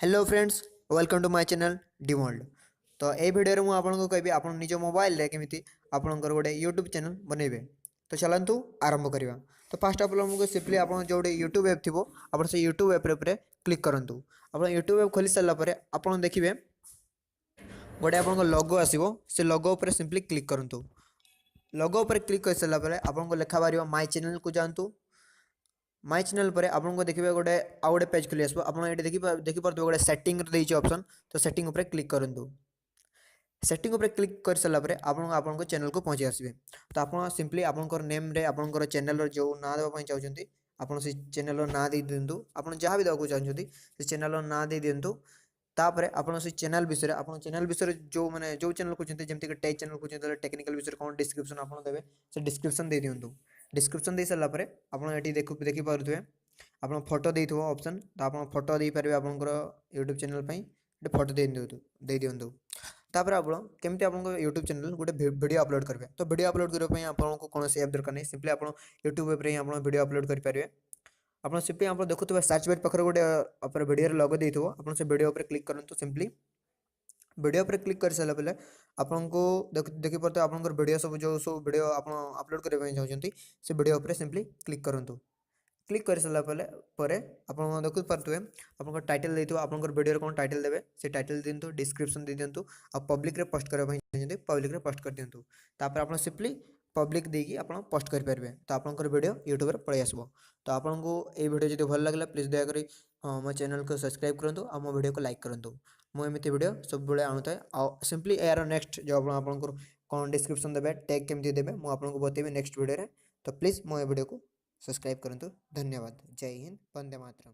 Hello friends, welcome to my channel डिमोल्ड। तो ये भिडियो मुझे आपको कहबी आप निज मोबाइल रे केमिति आपनकर गोटे यूट्यूब चैनल बनइबे। तो चलतु आरंभ करवा। तो फास्ट आप सिंपली आप जो यूट्यूब ऐप थी आप यूट्यूब ऐप क्लिक करूँ। आप यूट्यूब ऐप खोली सारापर आप देखिए गोटे आप लोगो आसो से लोगो पर सिंपली क्लिक करूँ। लोगो पर क्लिक कर सारापर आपको लेखा बाहर माय चैनल को जातु। माय चैनल पर आपको देखिए गोटे आउ गोटे पेज खुली आसो। आप देखिए गोटे सेटिंग ऑप्शन। तो सेटिंग उपर क्लिक करूँ। सेटिंग उपर क्लिक कर सारापर आप चैनल को पहुँची आसवे। तो आप सिंपली आपंकर नेम रे आपंकर चैनल जो ना देवाई चाहते आप चैनल ना दे दिंतु। आप जहाँ भी देवाक चाहते से चैनल ना दे दिंतु। तापर आप चैनल विषय आप चैनल विषय जो मैंने जो चैनल को जमीक टेक चैनल को टेक्निकल विषय कौन डिस्क्रिप्शन आप देवे से डिस्क्रिप्शन दे दिंतु। डिस्क्रिप्शन दे सारापर आप देखिपे आप फोटो दे ऑप्शन। तो आप फोटो दे पारे आप यूट्यूब चैनल फोटो दे दिंतु। तापर आप केमती आप यूट्यूब चैनल गोटे वीडियो अपलोड करेंगे। तो वीडियो अपलोड करने आपको कौन ऐप दरकार नहीं। सिंपली आप यूट्यूब पर ही आप वीडियो अपलोड करेंगे। आप सिंपली आप देखुए सर्च बार पाखे गोटे वीडियो लोगो देते आप वीडियो पर क्लिक करूँ। सिंपली वीडियो पर क्लिक कर सारा पे आपको देखिए आप वीडियो सब वीडियो आप अपलोड करने चाहते से वीडियो पर सिंपली क्लिक करूँ। क्लिक कर सारा पर आप देखु पारे आप टाइटल देते आप वीडियो कौन टाइटल देवे से टाइटल दिंतु। डिस्क्रिप्शन दे दिंतु। आप पब्लिक रे पोस्ट करने चाहते पब्लिक रे पोस्ट कर दिंतु। तापर आप सिंपली पब्लिक देकी आप पोस्ट करेंगे। तो आप वीडियो यूट्यूब पलि आसो। तो आपको ये वीडियो जो भल लगे प्लीज दयाकोरी मो चैनल को सब्सक्राइब करूँ और मो वीडियो को लाइक करूँ। मुझे वीडियो सब बड़े आणुए आ सिंपली यार नेक्स्ट जो आप कौन डिस्क्रिप्शन देवे टैग केमती देवे मुझे बतेबी नेक्स्ट वीडियो। तो प्लीज मो वीडियो को सब्सक्राइब करूँ। धन्यवाद। जय हिंद, वंदे मातरम।